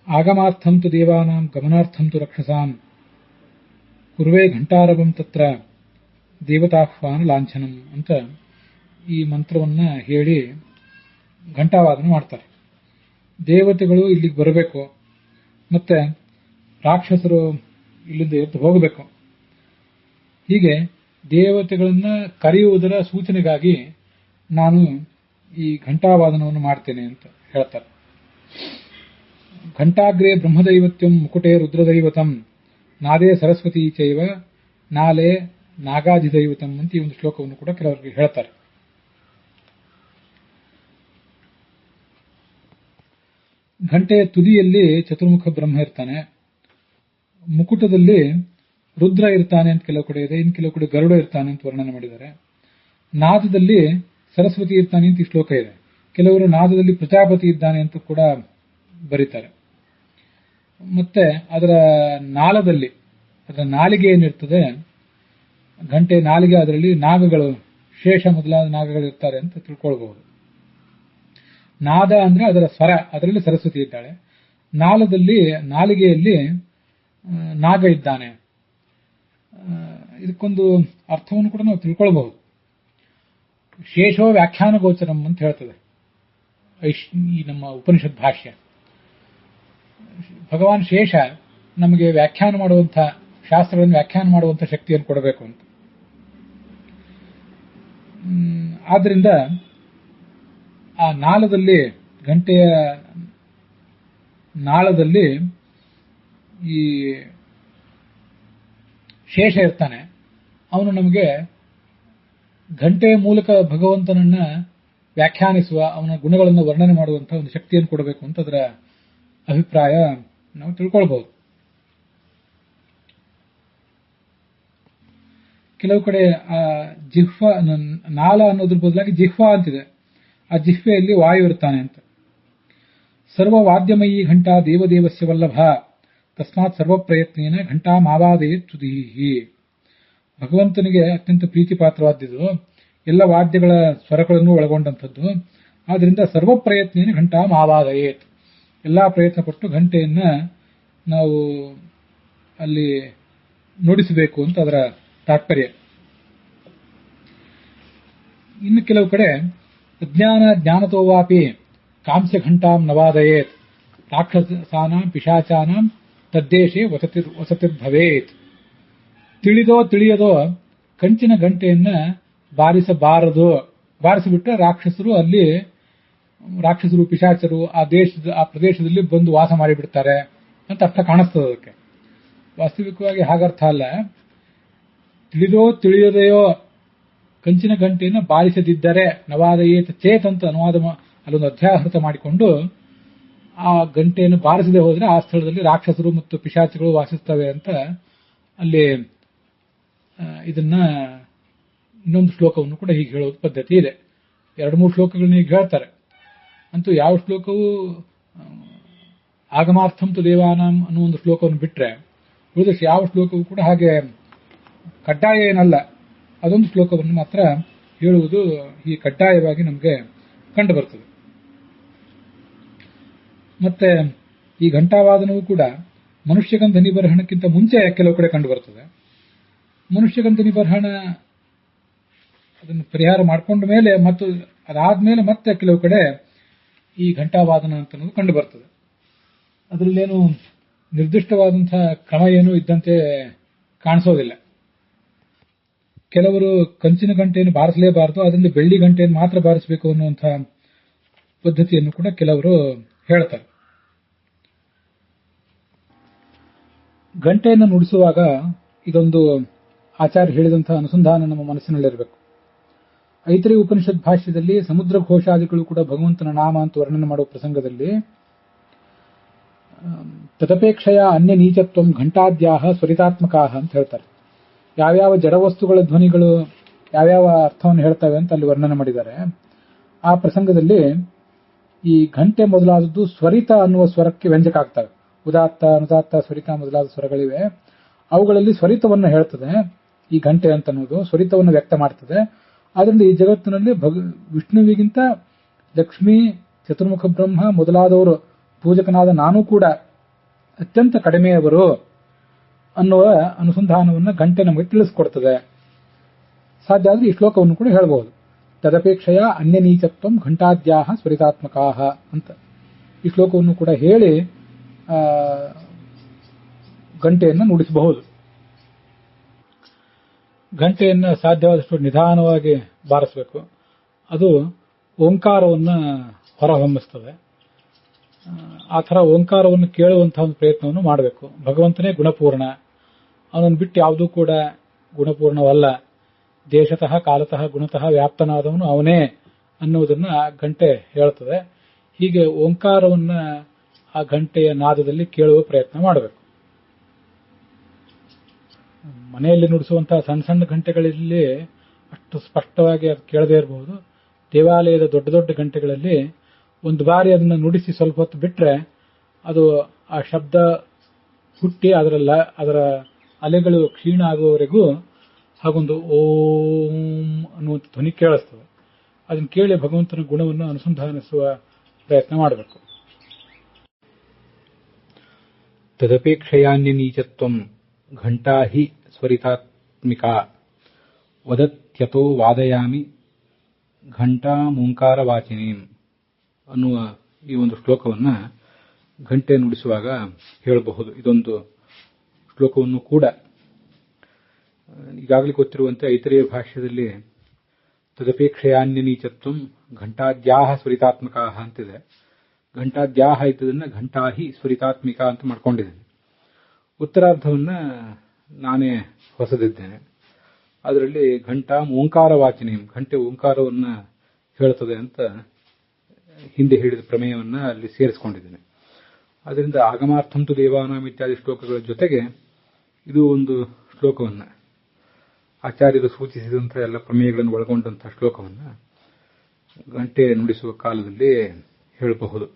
ಆಗಮಾರ್ಥಂ ತು ದೇವಾನಾಂ ಗಮನಾರ್ಥಂ ತು ರಕ್ಷಸಾಂ ಕುರ್ವೇ ಘಂಟಾರವಂ ತತ್ರ ದೇವತಾಹ್ವಾನ ಲಾಂಛನಂ ಅಂತ ಈ ಮಂತ್ರವನ್ನ ಹೇಳಿ ಘಂಟಾವಾದನ ಮಾಡ್ತಾರೆ. ದೇವತೆಗಳು ಇಲ್ಲಿಗೆ ಬರಬೇಕು, ಮತ್ತೆ ರಾಕ್ಷಸರು ಇಲ್ಲಿಂದ ಎದ್ದು ಹೋಗಬೇಕು. ಹೀಗೆ ದೇವತೆಗಳನ್ನ ಕರೆಯುವುದರ ಸೂಚನೆಗಾಗಿ ನಾನು ಈ ಘಂಟಾವಾದನವನ್ನು ಮಾಡ್ತೇನೆ ಅಂತ ಹೇಳ್ತಾರೆ. ಘಂಟಾಗ್ರೇ ಬ್ರಹ್ಮದೈವತ್ಯಂ ಮುಕುಟೇ ರುದ್ರದೈವತಂ ನಾದೇ ಸರಸ್ವತಿ ಚೈವ ನಾಲೆ ನಾಗಾಧಿದೈವತಂ ಅಂತ ಈ ಒಂದು ಶ್ಲೋಕವನ್ನು ಕೂಡ ಕೆಲವರಿಗೆ ಹೇಳ್ತಾರೆ. ಘಂಟೆಯ ತುದಿಯಲ್ಲಿ ಚತುರ್ಮುಖ ಬ್ರಹ್ಮ ಇರ್ತಾನೆ, ಮುಕುಟದಲ್ಲಿ ರುದ್ರ ಇರ್ತಾನೆ ಅಂತ ಕೆಲವು ಕಡೆ ಇದೆ, ಇನ್ನು ಕೆಲವು ಕಡೆ ಗರುಡ ಇರ್ತಾನೆ ಅಂತ ವರ್ಣನೆ ಮಾಡಿದ್ದಾರೆ. ನಾದದಲ್ಲಿ ಸರಸ್ವತಿ ಇರ್ತಾನೆ ಅಂತ ಈ ಶ್ಲೋಕ ಇದೆ. ಕೆಲವರು ನಾದದಲ್ಲಿ ಪ್ರಜಾಪತಿ ಇದ್ದಾನೆ ಅಂತ ಕೂಡ ಬರೀತಾರೆ. ಮತ್ತೆ ಅದರ ನಾಲದಲ್ಲಿ, ಅದರ ನಾಲಿಗೆ ಏನಿರ್ತದೆ, ಘಂಟೆ ನಾಲಿಗೆ, ಅದರಲ್ಲಿ ನಾಗಗಳು, ಶೇಷ ಮೊದಲಾದ ನಾಗಗಳು ಇರ್ತಾರೆ ಅಂತ ತಿಳ್ಕೊಳ್ಬಹುದು. ನಾದ ಅಂದ್ರೆ ಅದರ ಸ್ವರ, ಅದರಲ್ಲಿ ಸರಸ್ವತಿ ಇದ್ದಾಳೆ. ನಾಲದಲ್ಲಿ, ನಾಲಿಗೆಯಲ್ಲಿ ನಾಗ ಇದ್ದಾನೆ. ಇದಕ್ಕೊಂದು ಅರ್ಥವನ್ನು ಕೂಡ ನಾವು ತಿಳ್ಕೊಳ್ಬಹುದು. ಶೇಷೋ ವ್ಯಾಖ್ಯಾನ ಗೋಚರಂ ಅಂತ ಹೇಳ್ತದೆ ಈ ನಮ್ಮ ಉಪನಿಷತ್ ಭಾಷ್ಯ. ಭಗವಾನ್ ಶೇಷ ನಮಗೆ ವ್ಯಾಖ್ಯಾನ ಮಾಡುವಂಥ, ಶಾಸ್ತ್ರಗಳನ್ನು ವ್ಯಾಖ್ಯಾನ ಮಾಡುವಂಥ ಶಕ್ತಿಯನ್ನು ಕೊಡಬೇಕು ಅಂತ. ಆದ್ರಿಂದ ಆ ನಾಳದಲ್ಲಿ, ಗಂಟೆಯ ನಾಳದಲ್ಲಿ ಈ ಶೇಷ ಇರ್ತಾನೆ. ಅವನು ನಮಗೆ ಘಂಟೆಯ ಮೂಲಕ ಭಗವಂತನನ್ನ ವ್ಯಾಖ್ಯಾನಿಸುವ, ಅವನ ಗುಣಗಳನ್ನು ವರ್ಣನೆ ಮಾಡುವಂತಹ ಒಂದು ಶಕ್ತಿಯನ್ನು ಕೊಡಬೇಕು ಅಂತ ಅದರ ಅಭಿಪ್ರಾಯ ನಾವು ತಿಳ್ಕೊಳ್ಬಹುದು. ಕೆಲವು ಕಡೆ ಆ ಜಿಹ್ವ, ನಾಳ ಅನ್ನೋದ್ರ ಬದಲಾಗಿ ಜಿಹ್ವಾ ಅಂತಿದೆ. ಆ ಜಿಹ್ವೆಯಲ್ಲಿ ವಾಯು ಇರ್ತಾನೆ ಅಂತ. ಸರ್ವ ವಾದ್ಯಮಯೀ ಘಂಟಾ ದೇವದೇವಸ್ಯ ವಲ್ಲಭ ತಸ್ಮಾತ್ ಸರ್ವ ಪ್ರಯತ್ನೇನ ಘಂಟಾ ಮಾವಾದಯೇ ತುದೀಹಿ. ಭಗವಂತನಿಗೆ ಅತ್ಯಂತ ಪ್ರೀತಿ ಪಾತ್ರವಾದ್ದು, ಎಲ್ಲ ವಾದ್ಯಗಳ ಸ್ವರಗಳನ್ನು ಒಳಗೊಂಡಂಥದ್ದು. ಆದ್ರಿಂದ ಸರ್ವ ಪ್ರಯತ್ನೇನ ಘಂಟಾ ಮಾವಾದಯೇತ್, ಎಲ್ಲಾ ಪ್ರಯತ್ನ ಪಟ್ಟು ಘಂಟೆಯನ್ನ ನಾವು ಅಲ್ಲಿ ನುಡಿಸಬೇಕು ಅಂತ ಅದರ ತಾತ್ಪರ್ಯ. ಇನ್ನು ಕೆಲವು ಕಡೆ ಅಜ್ಞಾನ ಜ್ಞಾನತೋವಾಪಿ ಕಾಂಸ್ಯ ಘಂಟಾಂ ನವಾದಯೇತ್ ರಾಕ್ಷಸಾನಾಂ ಪಿಶಾಚಾನಾಂ ತದ್ದೇಶೆ ವಸತಿರ್ಭವೇತ್. ತಿಳಿದೋ ತಿಳಿಯದೋ ಕಂಚಿನ ಗಂಟೆಯನ್ನ ಬಾರಿಸಬಾರದು. ಬಾರಿಸಿಬಿಟ್ರೆ ರಾಕ್ಷಸರು ಪಿಶಾಚರು ಆ ಪ್ರದೇಶದಲ್ಲಿ ಬಂದು ವಾಸ ಮಾಡಿಬಿಡ್ತಾರೆ ಅಂತ ಅರ್ಥ ಕಾಣಿಸ್ತದೆ ಅದಕ್ಕೆ. ವಾಸ್ತವಿಕವಾಗಿ ಹಾಗರ್ಥ ಅಲ್ಲ. ತಿಳಿದೋ ತಿಳಿಯದೆಯೋ ಕಂಚಿನ ಗಂಟೆಯನ್ನು ಬಾರಿಸದಿದ್ದರೆ ನವಾದಯೇತ್ ಚೇತ್ ಅಂತ ಅನುವಾದ, ಅಲ್ಲೊಂದು ಅಧ್ಯಾಹೃತ ಮಾಡಿಕೊಂಡು ಆ ಗಂಟೆಯನ್ನು ಬಾರಿಸದೆ ಹೋದ್ರೆ ಆ ಸ್ಥಳದಲ್ಲಿ ರಾಕ್ಷಸರು ಮತ್ತು ಪಿಶಾಚಿಗಳು ವಾಸಿಸ್ತವೆ ಅಂತ ಅಲ್ಲಿ ಇದನ್ನ ಇನ್ನೊಂದು ಶ್ಲೋಕವನ್ನು ಕೂಡ ಹೀಗೆ ಹೇಳೋದು ಪದ್ಧತಿ ಇದೆ. 2-3 ಶ್ಲೋಕಗಳನ್ನ ಹೀಗೆ ಹೇಳ್ತಾರೆ. ಅಂತೂ ಯಾವ ಶ್ಲೋಕವು ಆಗಮಾರ್ಥಂ ತು ದೇವಾನಾಂ ಅನ್ನೋ ಒಂದು ಶ್ಲೋಕವನ್ನು ಬಿಟ್ರೆ ಉಳಿದಷ್ಟು ಯಾವ ಶ್ಲೋಕವೂ ಕೂಡ ಹಾಗೆ ಕಡ್ಡಾಯ ಏನಲ್ಲ. ಅದೊಂದು ಶ್ಲೋಕವನ್ನು ಮಾತ್ರ ಹೇಳುವುದು ಈ ಕಡ್ಡಾಯವಾಗಿ ನಮಗೆ ಕಂಡು ಬರ್ತದೆ. ಮತ್ತೆ ಈ ಘಂಟಾವಾದನವು ಕೂಡ ಮನುಷ್ಯಗಂಧ ನಿಬರ್ಹಣಕ್ಕಿಂತ ಮುಂಚೆ ಕೆಲವು ಕಡೆ ಕಂಡು ಬರ್ತದೆ. ಮನುಷ್ಯಗಂಧ ನಿಬರ್ಹಣ ಅದನ್ನು ಪರಿಹಾರ ಮಾಡಿಕೊಂಡ ಮೇಲೆ ಮತ್ತು ಅದಾದ್ಮೇಲೆ ಮತ್ತೆ ಕೆಲವು ಕಡೆ ಈ ಘಂಟಾವಾದನ ಅಂತ ಕಂಡು ಬರ್ತದೆ. ಅದರಲ್ಲೇನು ನಿರ್ದಿಷ್ಟವಾದಂತಹ ಕ್ರಮ ಏನೂ ಇದ್ದಂತೆ ಕಾಣಿಸೋದಿಲ್ಲ. ಕೆಲವರು ಕಂಚಿನ ಗಂಟೆಯನ್ನು ಬಾರಿಸಲೇಬಾರದು, ಅದರಲ್ಲಿ ಬೆಳ್ಳಿ ಗಂಟೆಯನ್ನು ಮಾತ್ರ ಬಾರಿಸಬೇಕು ಅನ್ನುವಂತಹ ಪದ್ಧತಿಯನ್ನು ಕೂಡ ಕೆಲವರು ಹೇಳ್ತಾರೆ. ಗಂಟೆಯನ್ನು ನುಡಿಸುವಾಗ ಇದೊಂದು ಆಚಾರ್ಯ ಹೇಳಿದಂತಹ ಅನುಸಂಧಾನ ನಮ್ಮ ಮನಸ್ಸಿನಲ್ಲಿರಬೇಕು. ಐತರೇಯ ಉಪನಿಷತ್ ಭಾಷ್ಯದಲ್ಲಿ ಸಮುದ್ರ ಘೋಷಾದಿಗಳು ಕೂಡ ಭಗವಂತನ ನಾಮ ಅಂತ ವರ್ಣನೆ ಮಾಡುವ ಪ್ರಸಂಗದಲ್ಲಿ ತದಪೇಕ್ಷೆಯ ಅನ್ಯ ನೀಚತ್ವಂ ಘಂಟಾದ್ಯಾಹ ಸ್ವರಿತಾತ್ಮಕಾಹ ಅಂತ ಹೇಳ್ತಾರೆ. ಯಾವ್ಯಾವ ಜಡವಸ್ತುಗಳ ಧ್ವನಿಗಳು ಯಾವ್ಯಾವ ಅರ್ಥವನ್ನು ಹೇಳ್ತವೆ ಅಂತ ಅಲ್ಲಿ ವರ್ಣನೆ ಮಾಡಿದ್ದಾರೆ. ಆ ಪ್ರಸಂಗದಲ್ಲಿ ಈ ಘಂಟೆ ಮೊದಲಾದದ್ದು ಸ್ವರಿತ ಅನ್ನುವ ಸ್ವರಕ್ಕೆ ವ್ಯಂಜಕ ಆಗ್ತವೆ. ಉದಾತ್ತ, ಅನುದಾತ್ತ, ಸ್ವರಿತ ಮೊದಲಾದ ಸ್ವರಗಳಿವೆ. ಅವುಗಳಲ್ಲಿ ಸ್ವರಿತವನ್ನು ಹೇಳ್ತದೆ ಈ ಘಂಟೆ ಅಂತ ಅನ್ನೋದು, ಸ್ವರಿತವನ್ನು ವ್ಯಕ್ತ ಮಾಡ್ತದೆ. ಆದ್ರಿಂದ ಈ ಜಗತ್ತಿನಲ್ಲಿ ವಿಷ್ಣುವಿಗಿಂತ ಲಕ್ಷ್ಮೀ, ಚತುರ್ಮುಖ ಬ್ರಹ್ಮ ಮೊದಲಾದವರು ಪೂಜಕನಾದ ನಾನೂ ಕೂಡ ಅತ್ಯಂತ ಕಡಿಮೆಯವರು ಅನ್ನುವ ಅನುಸಂಧಾನವನ್ನು ಗಂಟೆ ನಮಗೆ ತಿಳಿಸಿಕೊಡ್ತದೆ. ಸಾಧ್ಯ ಆದರೆ ಈ ಶ್ಲೋಕವನ್ನು ಕೂಡ ಹೇಳಬಹುದು. ತದಪೇಕ್ಷೆಯ ಅನ್ಯನೀಚತ್ವಂ ಘಂಟಾದ್ಯಾಹ ಸ್ವರಿತಾತ್ಮಕಾಹ ಅಂತ ಈ ಶ್ಲೋಕವನ್ನು ಕೂಡ ಹೇಳಿ ಗಂಟೆಯನ್ನು ನುಡಿಸಬಹುದು. ಗಂಟೆಯನ್ನು ಸಾಧ್ಯವಾದಷ್ಟು ನಿಧಾನವಾಗಿ ಬಾರಿಸಬೇಕು. ಅದು ಓಂಕಾರವನ್ನು ಹೊರಹೊಮ್ಮಿಸ್ತದೆ. ಆ ಥರ ಓಂಕಾರವನ್ನು ಕೇಳುವಂತಹ ಒಂದು ಪ್ರಯತ್ನವನ್ನು ಮಾಡಬೇಕು. ಭಗವಂತನೇ ಗುಣಪೂರ್ಣ, ಅವನನ್ನು ಬಿಟ್ಟು ಯಾವುದೂ ಕೂಡ ಗುಣಪೂರ್ಣವಲ್ಲ. ದೇಶತಃ ಕಾಲತಃ ಗುಣತಃ ವ್ಯಾಪ್ತನಾದವನು ಅವನೇ ಅನ್ನುವುದನ್ನ ಗಂಟೆ ಹೇಳ್ತದೆ. ಹೀಗೆ ಓಂಕಾರವನ್ನು ಆ ಗಂಟೆಯ ನಾದದಲ್ಲಿ ಕೇಳುವ ಪ್ರಯತ್ನ ಮಾಡಬೇಕು. ಮನೆಯಲ್ಲಿ ನುಡಿಸುವಂತಹ ಸಣ್ಣ ಸಣ್ಣ ಗಂಟೆಗಳಲ್ಲಿ ಅಷ್ಟು ಸ್ಪಷ್ಟವಾಗಿ ಅದು ಕೇಳದೇ ಇರಬಹುದು. ದೇವಾಲಯದ ದೊಡ್ಡ ದೊಡ್ಡ ಗಂಟೆಗಳಲ್ಲಿ ಒಂದು ಬಾರಿ ಅದನ್ನು ನುಡಿಸಿ ಸ್ವಲ್ಪ ಹೊತ್ತು ಬಿಟ್ರೆ ಅದು ಆ ಶಬ್ದ ಹುಟ್ಟಿ ಅದರ ಅಲೆಗಳು ಕ್ಷೀಣ ಆಗುವವರೆಗೂ ಹಾಗೊಂದು ಓಂ ಅನ್ನುವಂಥ ಧ್ವನಿ ಕೇಳಿಸ್ತದೆ. ಅದನ್ನು ಕೇಳಿ ಭಗವಂತನ ಗುಣವನ್ನು ಅನುಸಂಧಾನಿಸುವ ಪ್ರಯತ್ನ ಮಾಡಬೇಕು. ತದಪೇಕ್ಷಯಾನ್ಯನೀಚತ್ವಂ ಘಂಟಾ ಹಿ ಸ್ವರಿತಾತ್ಮಿಕಾ ವದತ್ಯತೋ ವಾದಯಾಮಿ ಘಂಟಾ ಮೂಂಕಾರ ವಾಚಿನೀಂ ಅನ್ನುವ ಈ ಒಂದು ಶ್ಲೋಕವನ್ನು ಗಂಟೆ ನುಡಿಸುವಾಗ ಹೇಳಬಹುದು. ಇದೊಂದು ಶ್ಲೋಕವನ್ನು ಕೂಡ ಈಗಾಗಲೇ ಗೊತ್ತಿರುವಂತೆ ಐತರೇಯ ಭಾಷ್ಯದಲ್ಲಿ ತದಪೇಕ್ಷಯಾನ್ಯನೀಚತ್ವಂ ಘಂಟಾದ್ಯಾಹ ಸ್ವರಿತಾತ್ಮಕಾ ಅಂತಿದೆ. ಘಂಟಾದ್ಯಾಹ ಇದ್ದದನ್ನ ಘಂಟಾಹಿ ಸ್ವರಿತಾತ್ಮಿಕ ಅಂತ ಮಾಡ್ಕೊಂಡಿದ್ದೇನೆ. ಉತ್ತರಾರ್ಧವನ್ನ ನಾನೇ ಹೊಸದಿದ್ದೇನೆ. ಅದರಲ್ಲಿ ಘಂಟಾ ಓಂಕಾರ ವಾಚಿನಿ, ಘಂಟೆ ಓಂಕಾರವನ್ನ ಹೇಳ್ತದೆ ಅಂತ ಹಿಂದೆ ಹೇಳಿದ ಪ್ರಮೇಯವನ್ನ ಅಲ್ಲಿ ಸೇರಿಸಿಕೊಂಡಿದ್ದೇನೆ. ಅದರಿಂದ ಆಗಮಾರ್ಥಂತು ದೇವಾನಾಂ ಇತ್ಯಾದಿ ಶ್ಲೋಕಗಳ ಜೊತೆಗೆ ಇದು ಒಂದು ಶ್ಲೋಕವನ್ನ ಆಚಾರ್ಯರು ಸೂಚಿಸಿದಂತಹ ಎಲ್ಲ ಪ್ರಮೇಯಗಳನ್ನು ಒಳಗೊಂಡಂತಹ ಶ್ಲೋಕವನ್ನ ಗಂಟೆ ನುಡಿಸುವ ಕಾಲದಲ್ಲಿ ಹೇಳಬಹುದು.